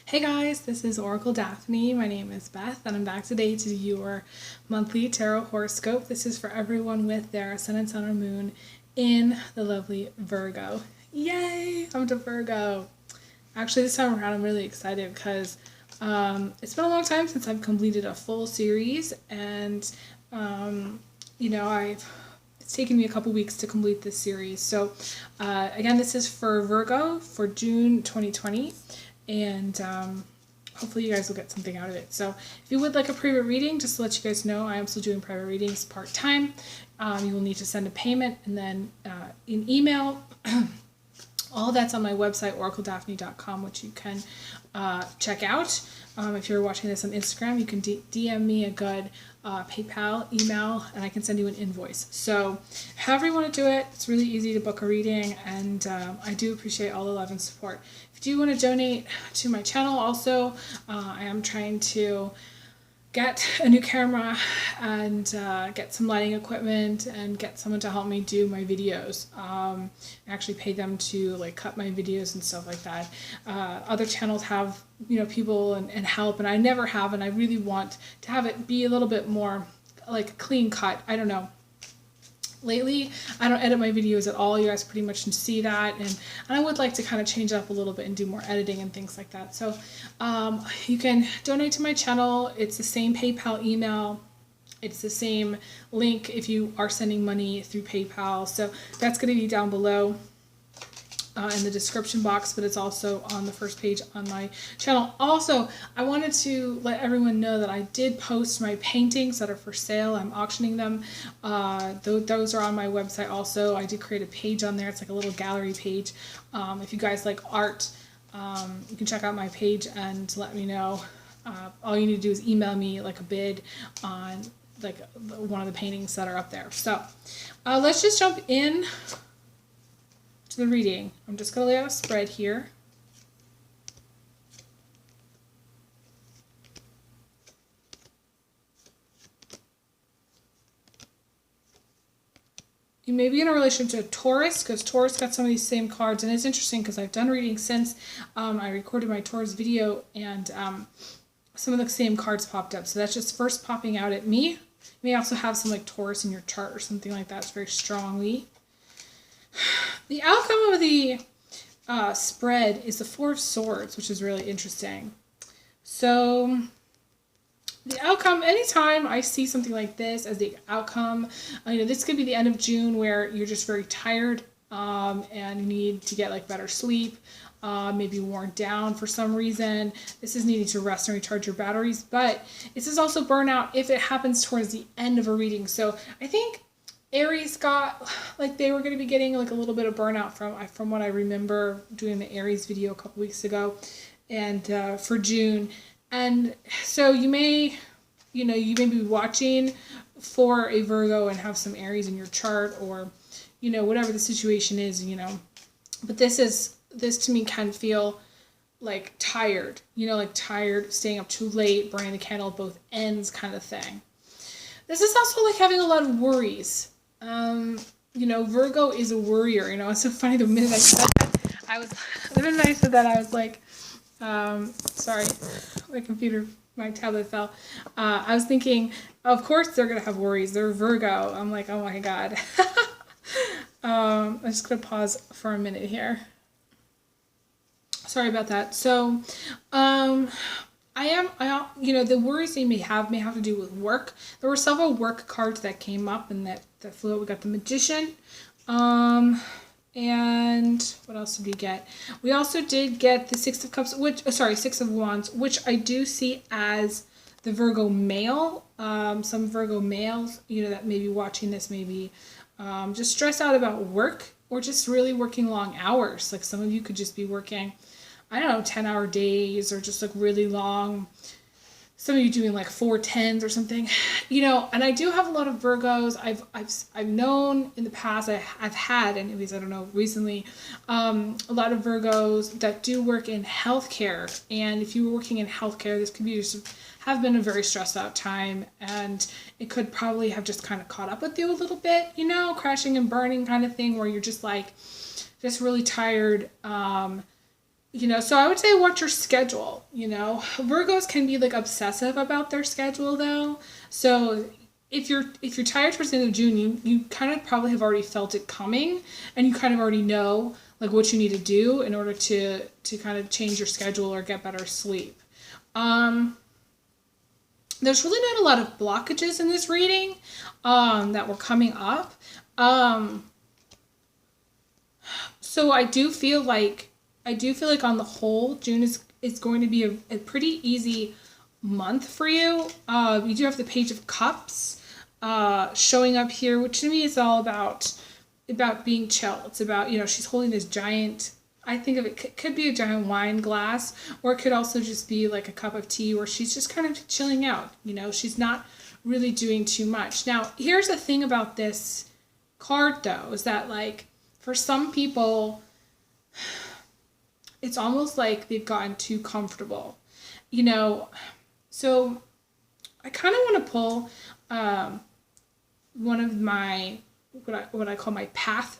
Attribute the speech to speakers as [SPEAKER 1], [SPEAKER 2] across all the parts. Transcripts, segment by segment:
[SPEAKER 1] Hey guys, this is Oracle Daphne. My name is Beth, and I'm back today to do your monthly tarot horoscope. This is for everyone with their ascendant, sun, or moon in the lovely Virgo. Yay! I'm to Virgo. Actually, this time around, I'm really excited because it's been a long time since I've completed a full series, and it's taken me a couple weeks to complete this series. So, again, this is for Virgo for June 2020. And hopefully you guys will get something out of it. So if you would like a private reading, just to let you guys know, I am still doing private readings part-time. You will need to send a payment and then an email. All that's on my website, oracledaphne.com, which you can check out. If you're watching this on Instagram, you can DM me a good PayPal email, and I can send you an invoice. So however you want to do it, it's really easy to book a reading, and I do appreciate all the love and support. If you do want to donate to my channel also, I am trying to get a new camera and get some lighting equipment and get someone to help me do my videos. Actually pay them to like cut my videos and stuff like that. Other channels have people and help, and I never have, and I really want to have it be a little bit more like clean cut. I don't know. Lately, I don't edit my videos at all. You guys pretty much see that, and I would like to kind of change it up a little bit and do more editing and things like that. So you can donate to my channel. It's the same PayPal email. It's the same link if you are sending money through PayPal. So that's going to be down below in the description box, but it's also on the first page on my channel. Also, I wanted to let everyone know that I did post my paintings that are for sale. I'm auctioning them. Those are on my website also. I did create a page on there. It's like a little gallery page. If you guys like art, you can check out my page and let me know. All you need to do is email me like a bid on like one of the paintings that are up there. So let's just jump in to the reading. I'm just going to lay out a spread here. You may be in a relationship to Taurus, because Taurus got some of these same cards, and it's interesting because I've done readings since I recorded my Taurus video, and some of the same cards popped up. So that's just first popping out at me. You may also have some like Taurus in your chart or something like that. It's very strongly. The outcome of the spread is the Four of Swords, which is really interesting. So the outcome, anytime I see something like this as the outcome, this could be the end of June where you're just very tired and you need to get like better sleep, maybe worn down for some reason. This is needing to rest and recharge your batteries, but this is also burnout if it happens towards the end of a reading. So I think Aries got, like, they were going to be getting like a little bit of burnout from what I remember doing the Aries video a couple weeks ago, and for June. And so you may be watching for a Virgo and have some Aries in your chart, or whatever the situation is, but this to me can feel like tired, like tired, staying up too late, burning the candle at both ends kind of thing. This is also like having a lot of worries. Virgo is a worrier. It's so funny, the minute I said that, I was like, sorry, my tablet fell. I was thinking, of course they're going to have worries. They're Virgo. I'm like, oh my God. I'm just going to pause for a minute here. Sorry about that. So, the worries they may have to do with work. There were several work cards that came up and that flew out. We got the Magician. And what else did we get? We also did get the Six of Cups, Six of Wands, which I do see as the Virgo male. Some Virgo males, that may be watching this, maybe just stressed out about work, or just really working long hours. Like some of you could just be working, 10-hour days, or just like really long. Some of you doing like 4 10s or something, and I do have a lot of Virgos. I've known in the past, I've had, anyways, I don't know, recently, a lot of Virgos that do work in healthcare. And if you were working in healthcare, this could be have been a very stressed out time, and it could probably have just kind of caught up with you a little bit, crashing and burning kind of thing, where you're just like, just really tired, So I would say watch your schedule. Virgos can be like obsessive about their schedule though. So if you're tired towards the end of June, you kind of probably have already felt it coming, and you kind of already know like what you need to do in order to kind of change your schedule or get better sleep. There's really not a lot of blockages in this reading that were coming up. So I do feel like on the whole, June is going to be a pretty easy month for you. You do have the Page of Cups showing up here, which to me is all about being chill. It's about, she's holding this giant, I think of it could be a giant wine glass, or it could also just be like a cup of tea where she's just kind of chilling out. She's not really doing too much. Now, here's the thing about this card though, is that like for some people, it's almost like they've gotten too comfortable, so I kind of want to pull one of my, what I call my path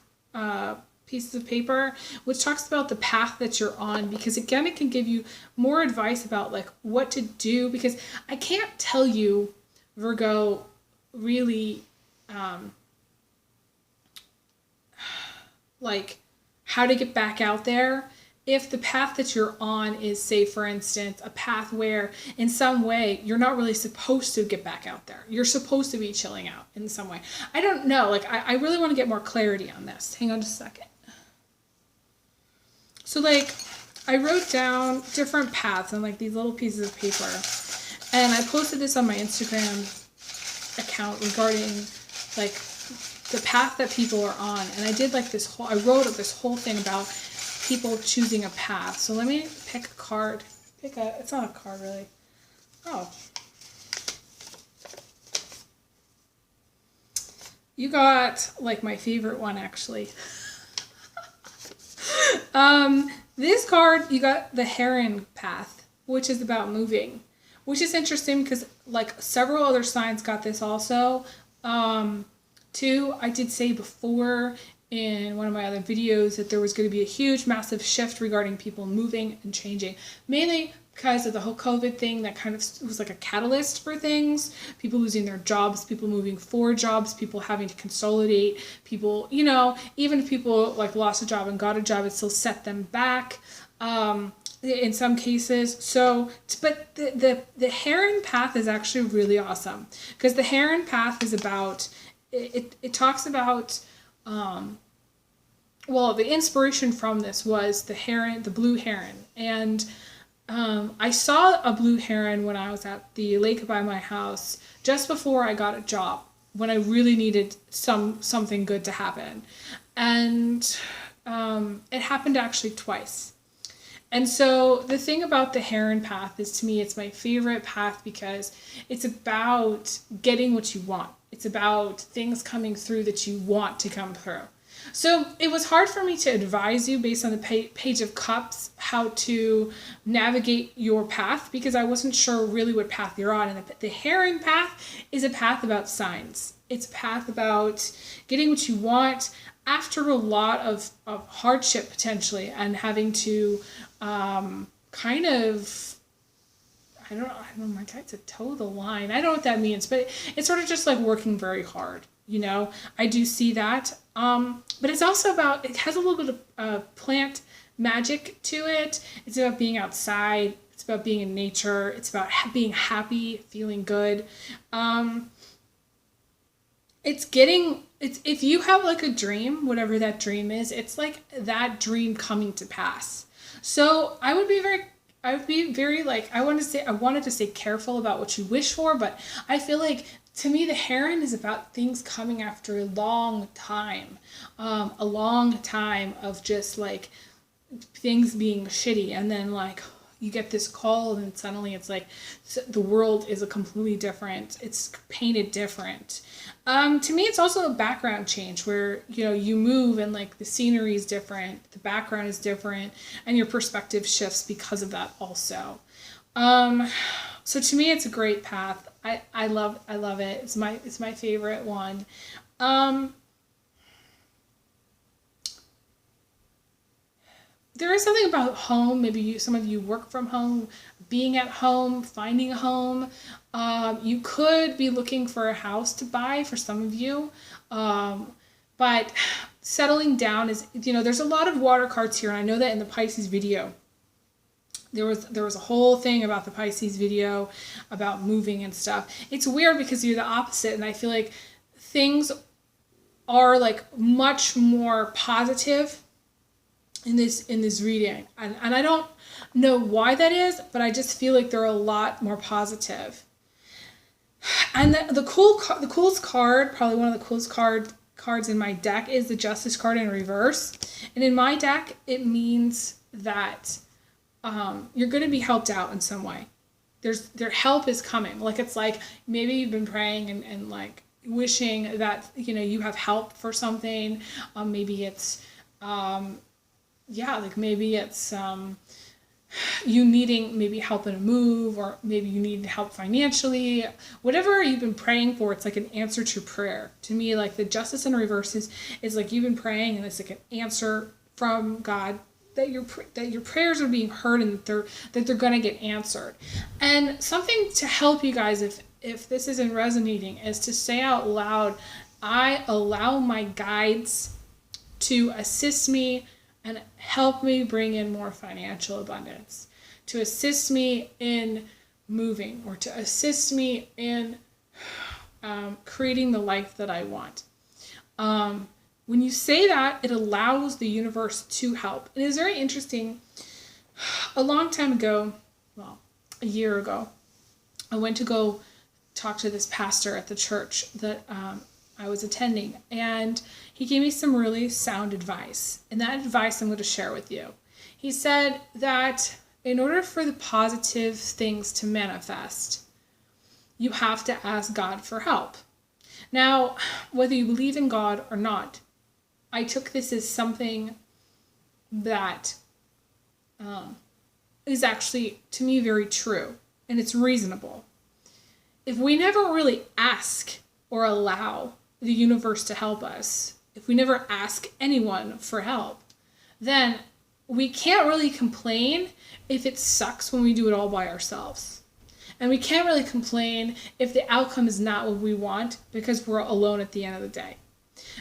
[SPEAKER 1] pieces of paper, which talks about the path that you're on, because again, it can give you more advice about like what to do, because I can't tell you, Virgo, really like how to get back out there if the path that you're on is, say, for instance, a path where in some way you're not really supposed to get back out there. You're supposed to be chilling out in some way. I don't know. Like, I really want to get more clarity on this. Hang on just a second. So, like, I wrote down different paths on, like, these little pieces of paper. And I posted this on my Instagram account regarding, like, the path that people are on. And I did, like, I wrote up this whole thing about people choosing a path. So let me pick a card. It's not a card really. Oh. You got like my favorite one actually. This card, you got the Heron path, which is about moving, which is interesting because like several other signs got this also. Too, I did say before in one of my other videos that there was going to be a huge, massive shift regarding people moving and changing, mainly because of the whole COVID thing that kind of was like a catalyst for things, people losing their jobs, people moving for jobs, people having to consolidate, people, even if people like lost a job and got a job, it still set them back in some cases. So, but the Heron path is actually really awesome because the Heron path is about, it talks about, well, the inspiration from this was the blue heron. And I saw a blue heron when I was at the lake by my house just before I got a job, when I really needed something good to happen. And it happened actually twice. And so the thing about the Heron path is, to me, it's my favorite path because it's about getting what you want. It's about things coming through that you want to come through. So it was hard for me to advise you based on the Page of Cups how to navigate your path because I wasn't sure really what path you're on. And the Heron path is a path about signs. It's a path about getting what you want after a lot of hardship potentially, and having to kind of, I don't know, my type to toe the line. I don't know what that means, but it's sort of just like working very hard. I do see that. But it's also about, it has a little bit of plant magic to it. It's about being outside. It's about being in nature. It's about being happy, feeling good. It's if you have like a dream, whatever that dream is, it's like that dream coming to pass. So I would be very like, I wanted to say careful about what you wish for, but I feel like, to me, the Heron is about things coming after a long time of just like things being shitty, and then like you get this call and suddenly it's like the world is a completely different, it's painted different. To me, it's also a background change where, you move and like the scenery is different, the background is different, and your perspective shifts because of that also. So to me, it's a great path. I love it. It's my favorite one. there is something about home. Maybe some of you work from home, being at home, finding a home. You could be looking for a house to buy for some of you. But settling down is, there's a lot of water cards here. And I know that in the Pisces video, there was a whole thing about the Pisces video about moving and stuff. It's weird because you're the opposite. And I feel like things are like much more positive in this reading, and I don't know why that is, but I just feel like they're a lot more positive. And the coolest card, probably one of the coolest cards in my deck, is the Justice card in reverse. And in my deck, it means that you're going to be helped out in some way. Their help is coming. Like, it's like maybe you've been praying and like wishing that you have help for something. Maybe it's maybe it's you needing maybe help in a move, or maybe you need help financially. Whatever you've been praying for, it's like an answer to prayer. To me, like the Justice in reverse is like you've been praying, and it's like an answer from God that your prayers are being heard, and that they're going to get answered. And something to help you guys, if this isn't resonating, is to say out loud, I allow my guides to assist me and help me bring in more financial abundance, to assist me in moving, or to assist me in creating the life that I want. When you say that, it allows the universe to help. It is very interesting. A long time ago, a year ago, I went to go talk to this pastor at the church that I was attending, and he gave me some really sound advice, and that advice I'm going to share with you. He said that in order for the positive things to manifest, you have to ask God for help. Now, whether you believe in God or not, I took this as something that is actually, to me, very true, and it's reasonable. If we never really ask or allow the universe to help us, if we never ask anyone for help, then we can't really complain if it sucks when we do it all by ourselves. And we can't really complain if the outcome is not what we want, because we're alone at the end of the day.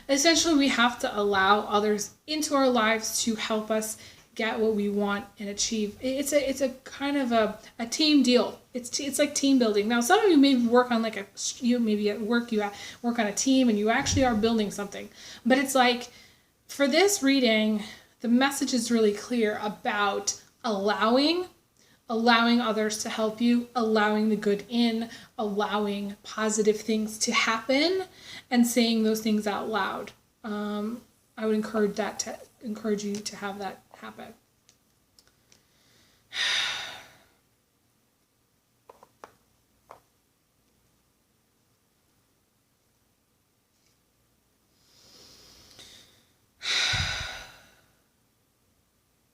[SPEAKER 1] Essentially, we have to allow others into our lives to help us get what we want and achieve. It's a kind of a team deal. It's like team building. Now, some of you maybe work on maybe at work you work on a team and you actually are building something. But it's like, for this reading, the message is really clear about allowing others to help you, allowing the good in, allowing positive things to happen, and saying those things out loud. I would encourage you to have that happen.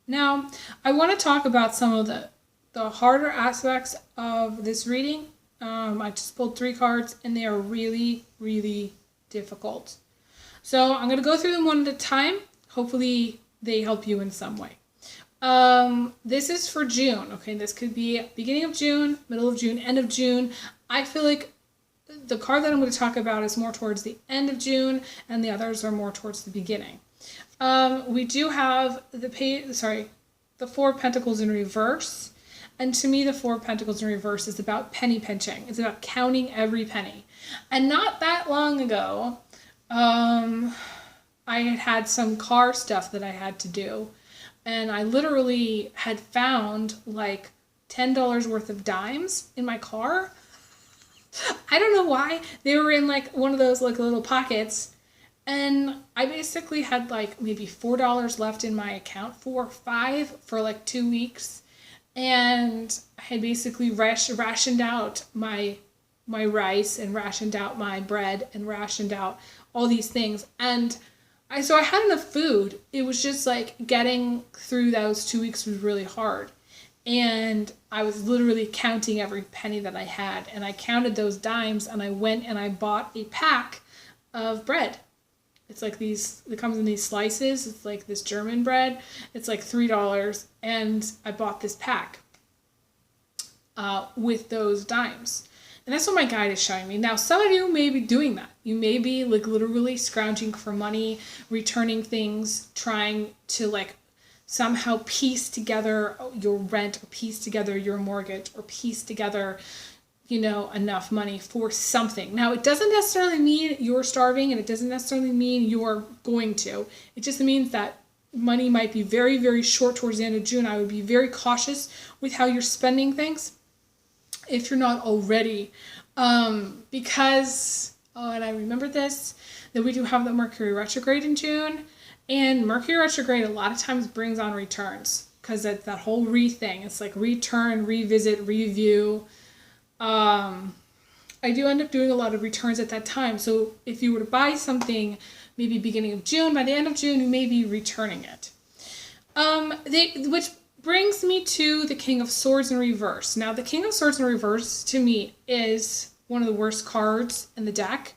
[SPEAKER 1] Now, I want to talk about some of the harder aspects of this reading. I just pulled 3 cards, and they are really, really difficult. So I'm going to go through them one at a time. Hopefully they help you in some way. This is for June. Okay, this could be beginning of June, middle of June, end of June. I feel like the card that I'm going to talk about is more towards the end of June, and the others are more towards the beginning. We do have the 4 of Pentacles in reverse. And to me, the 4 of Pentacles in reverse is about penny pinching. It's about counting every penny. And not that long ago, I had some car stuff that I had to do. And I literally had found like $10 worth of dimes in my car. I don't know why. They were in like one of those like little pockets. And I basically had like maybe $4 left in my account, 4 or 5 for like 2 weeks. And I had basically rationed out my rice, and rationed out my bread, and rationed out all these things. And so I had enough food. It was just like getting through those 2 weeks was really hard. And I was literally counting every penny that I had. And I counted those dimes, and I went and I bought a pack of bread. It's like these, it comes in these slices. It's like this German bread. It's like $3. And I bought this pack with those dimes. And that's what my guide is showing me. Now, some of you may be doing that. You may be like literally scrounging for money, returning things, trying to like somehow piece together your rent or piece together your mortgage or piece together, you know, enough money for something. Now, it doesn't necessarily mean you're starving, and it doesn't necessarily mean you're going to. It just means that money might be very, very short towards the end of June. I would be very cautious with how you're spending things if you're not already. Because, and I remember this, that we do have the Mercury retrograde in June. And Mercury retrograde a lot of times brings on returns, because it's that whole thing. It's like return, revisit, review. I do end up doing a lot of returns at that time. So if you were to buy something maybe beginning of June, by the end of June, you may be returning it. Which brings me to the King of Swords in reverse. Now, the King of Swords in reverse, to me, is one of the worst cards in the deck.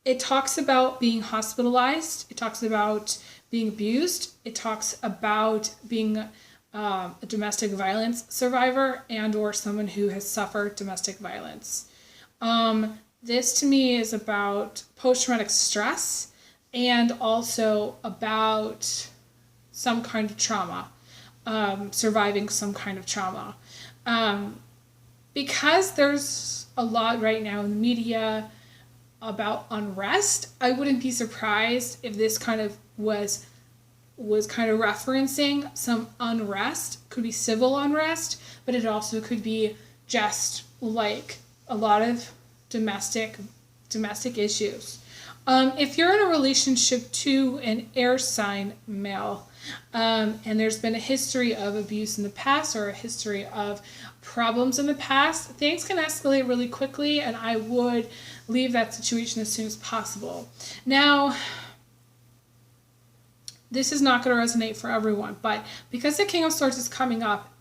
[SPEAKER 1] It talks about being hospitalized. It talks about being abused. It talks about being a domestic violence survivor and or someone who has suffered domestic violence. This to me is about post-traumatic stress and also about some kind of trauma, surviving some kind of trauma. Because there's a lot right now in the media about unrest, I wouldn't be surprised if this kind of was kind of referencing some unrest. Could be civil unrest, but it also could be just like a lot of domestic issues. If you're in a relationship to an air sign male, and there's been a history of abuse in the past or a history of problems in the past, things can escalate really quickly, and I would leave that situation as soon as possible. Now, this is not going to resonate for everyone, but because the King of Swords is coming up,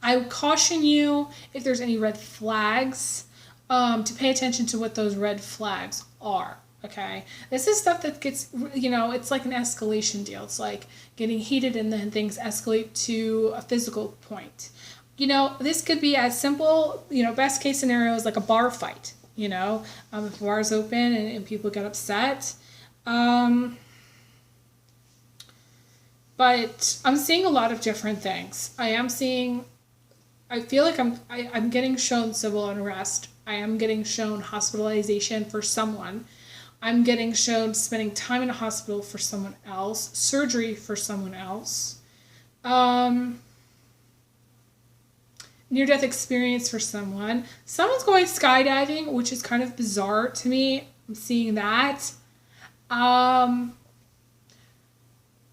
[SPEAKER 1] I would caution you, if there's any red flags, to pay attention to what those red flags are. Okay, this is stuff that gets, you know, it's like an escalation deal. It's like getting heated and then things escalate to a physical point. You know, this could be as simple, you know, best case scenario is like a bar fight, you know, if the bar is open and people get upset. But I'm seeing a lot of different things. I feel like I'm getting shown civil unrest. I am getting shown hospitalization for someone. I'm getting shown spending time in a hospital for someone else, surgery for someone else, near-death experience for someone. Someone's going skydiving, which is kind of bizarre to me. I'm seeing that.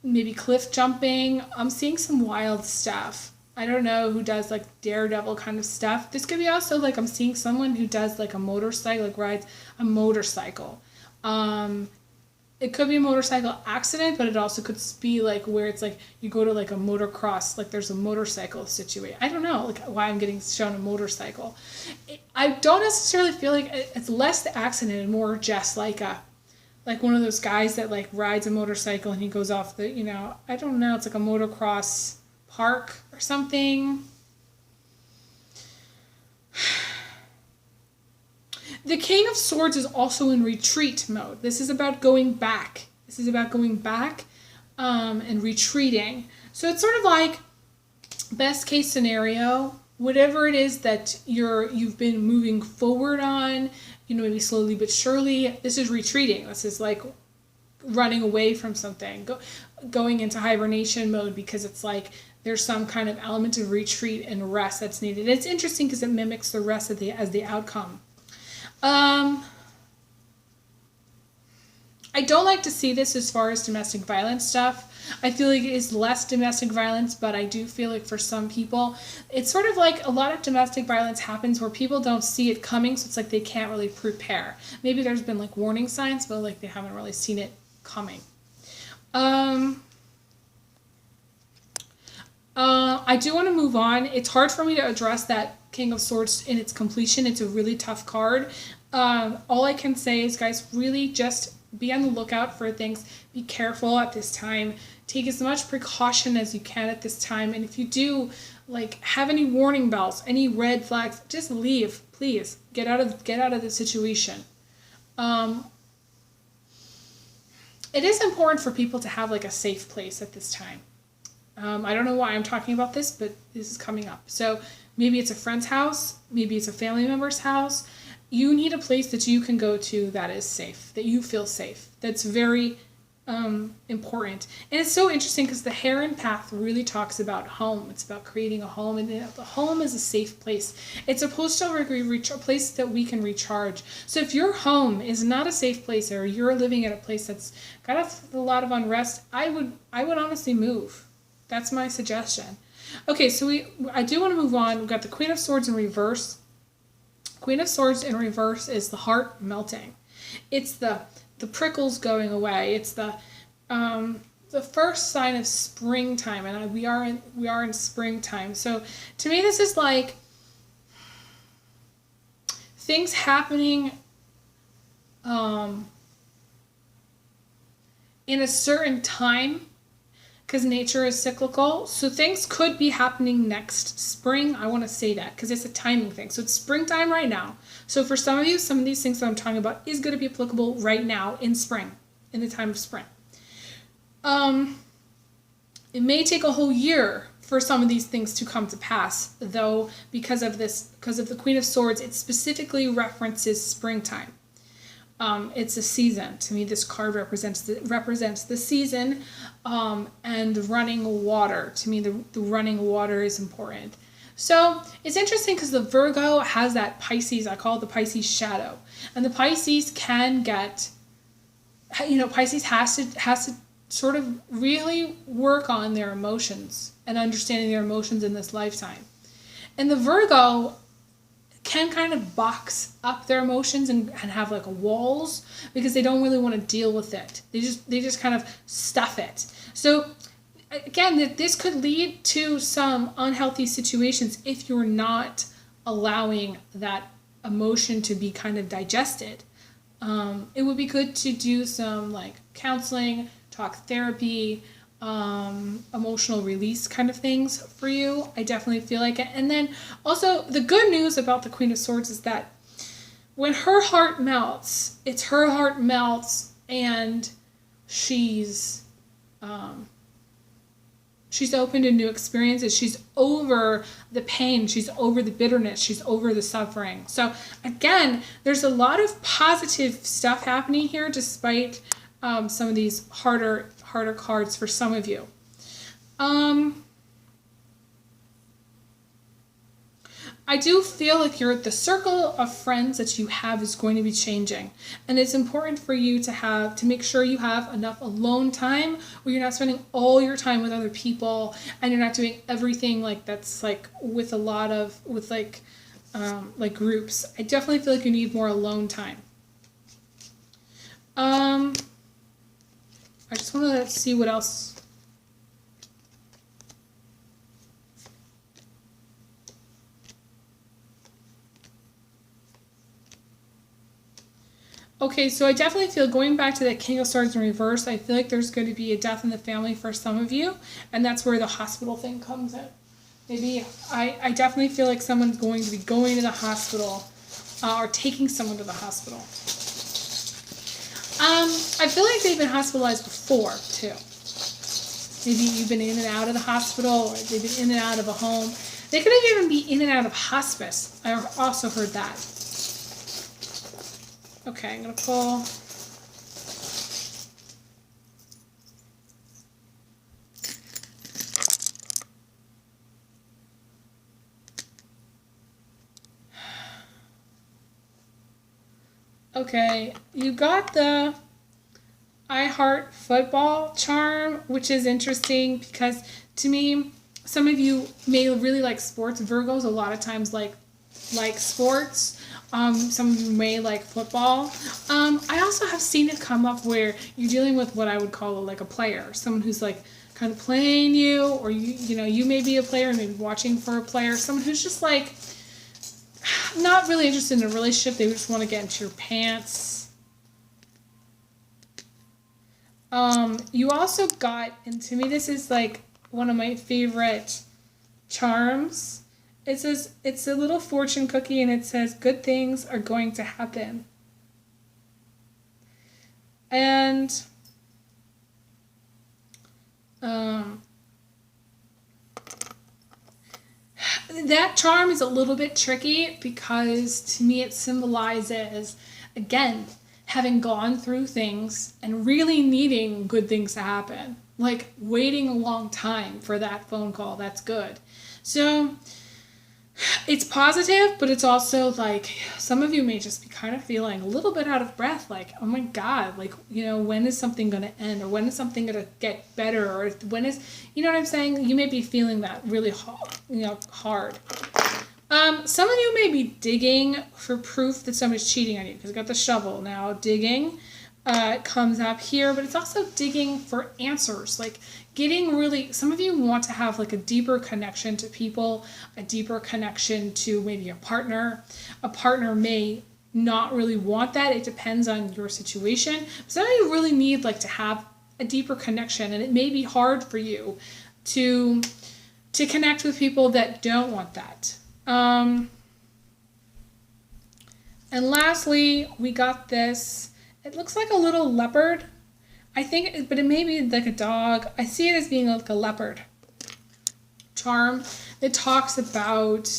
[SPEAKER 1] Maybe cliff jumping. I'm seeing some wild stuff. I don't know who does like daredevil kind of stuff. This could be also like I'm seeing someone who does like a motorcycle, like rides a motorcycle. It could be a motorcycle accident, but it also could be like where it's like you go to like a motocross, like there's a motorcycle situation. I don't know like why I'm getting shown a motorcycle. I don't necessarily feel like it's less the accident and more just like one of those guys that like rides a motorcycle and he goes off the, you know, I don't know, it's like a motocross park or something. The King of Swords is also in retreat mode. This is about going back. And retreating. So it's sort of like best case scenario, whatever it is that you've been moving forward on, you know, maybe slowly but surely, this is retreating. This is like running away from something, going into hibernation mode, because it's like there's some kind of element of retreat and rest that's needed. It's interesting because it mimics the rest as the outcome. I don't like to see this as far as domestic violence stuff. I feel like it is less domestic violence, but I do feel like for some people, it's sort of like a lot of domestic violence happens where people don't see it coming, so it's like they can't really prepare. Maybe there's been like warning signs, but like they haven't really seen it coming. I do want to move on. It's hard for me to address that King of Swords in its completion. It's a really tough card. All I can say is, guys, really just be on the lookout for things. Be careful at this time. Take as much precaution as you can at this time. And if you do, like, have any warning bells, any red flags, just leave, please. Get out of the situation. It is important for people to have like a safe place at this time. I don't know why I'm talking about this, but this is coming up. So maybe it's a friend's house, maybe it's a family member's house. You need a place that you can go to that is safe, that you feel safe. That's very important. And it's so interesting because the Heron Path really talks about home. It's about creating a home, and the home is a safe place. It's supposed to be a place that we can recharge. So if your home is not a safe place, or you're living at a place that's got a lot of unrest, I would honestly move. That's my suggestion. Okay, so I do want to move on. We've got the Queen of Swords in reverse. Queen of Swords in reverse is the heart melting. It's the prickles going away. It's the first sign of springtime, and we are in springtime. So to me, this is like things happening in a certain time, because nature is cyclical. So things could be happening next spring. I want to say that because it's a timing thing. So it's springtime right now. So for some of you, some of these things that I'm talking about is going to be applicable right now in spring, in the time of spring. It may take a whole year for some of these things to come to pass, though, because of the Queen of Swords, it specifically references springtime. It's a season. To me, this card represents the season, and running water. To me, the running water is important. So it's interesting because the Virgo has that Pisces, I call it the Pisces shadow. And the Pisces can get, Pisces has to sort of really work on their emotions and understanding their emotions in this lifetime. And the Virgo can kind of box up their emotions and have like walls because they don't really want to deal with it. They just kind of stuff it. So again, this could lead to some unhealthy situations if you're not allowing that emotion to be kind of digested. It would be good to do some like counseling, talk therapy, emotional release kind of things for you. I definitely feel like it. And then also the good news about the Queen of Swords is that when her heart melts, it's her heart melts, and she's open to new experiences. She's over the pain. She's over the bitterness. She's over the suffering. So again, there's a lot of positive stuff happening here, despite some of these harder cards for some of you. I do feel like the circle of friends that you have is going to be changing, and it's important for you to make sure you have enough alone time where you're not spending all your time with other people, and you're not doing everything like that's like with groups. I definitely feel like you need more alone time. I just want to see what else. Okay, so I definitely feel, going back to that King of Swords in reverse, I feel like there's going to be a death in the family for some of you, and that's where the hospital thing comes in. Maybe I definitely feel like someone's going to be going to the hospital, or taking someone to the hospital. I feel like they've been hospitalized before, too. Maybe you've been in and out of the hospital, or they've been in and out of a home. They could even be in and out of hospice. I also heard that. Okay, I'm going to pull. Okay, you got the I Heart Football charm, which is interesting because to me, some of you may really like sports. Virgos a lot of times like sports. Some of you may like football. I also have seen it come up where you're dealing with what I would call like a player, someone who's like kind of playing you, or you may be a player, maybe watching for a player, someone who's just like not really interested in a relationship. They just want to get into your pants. You also got, and to me this is like one of my favorite charms. It says, it's a little fortune cookie, and it says, good things are going to happen. And that charm is a little bit tricky because to me it symbolizes, again, having gone through things and really needing good things to happen. Like waiting a long time for that phone call. That's good. So it's positive, but it's also like some of you may just be kind of feeling a little bit out of breath. Like, oh my God, like, you know, when is something going to end, or when is something going to get better, or when is, you know what I'm saying? You may be feeling that really hard. Some of you may be digging for proof that somebody's cheating on you, because I got the shovel now. Digging comes up here, but it's also digging for answers. Like getting really, some of you want to have like a deeper connection to people, a deeper connection to maybe a partner. A partner may not really want that. It depends on your situation. Some of you really need like to have a deeper connection, and it may be hard for you to connect with people that don't want that. And lastly, we got this. It looks like a little leopard. I think, but it may be like a dog. I see it as being like a leopard charm. It talks about,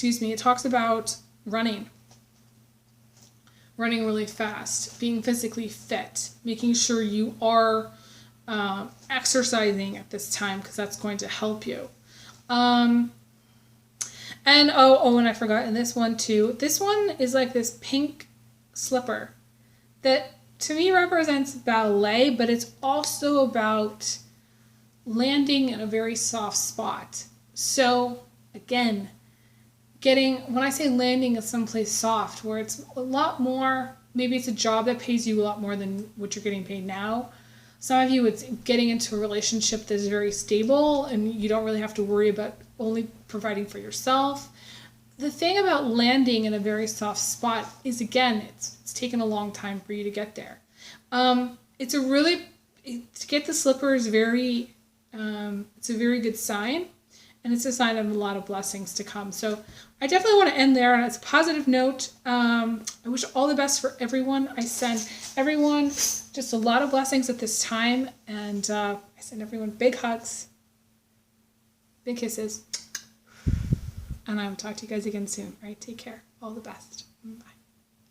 [SPEAKER 1] it talks about running really fast, being physically fit, making sure you are exercising at this time, because that's going to help you. And and I forgot in this one too. This one is like this pink slipper that to me represents ballet, but it's also about landing in a very soft spot. So again, when I say landing in someplace soft, where it's a lot more, maybe it's a job that pays you a lot more than what you're getting paid now. Some of you, it's getting into a relationship that's very stable and you don't really have to worry about only providing for yourself. The thing about landing in a very soft spot is, again, it's taken a long time for you to get there. To get the slipper is very, it's a very good sign, and it's a sign of a lot of blessings to come. So I definitely want to end there on a positive note. I wish all the best for everyone. I send everyone just a lot of blessings at this time, and I send everyone big hugs, big kisses, and I will talk to you guys again soon. All right, take care. All the best. Bye.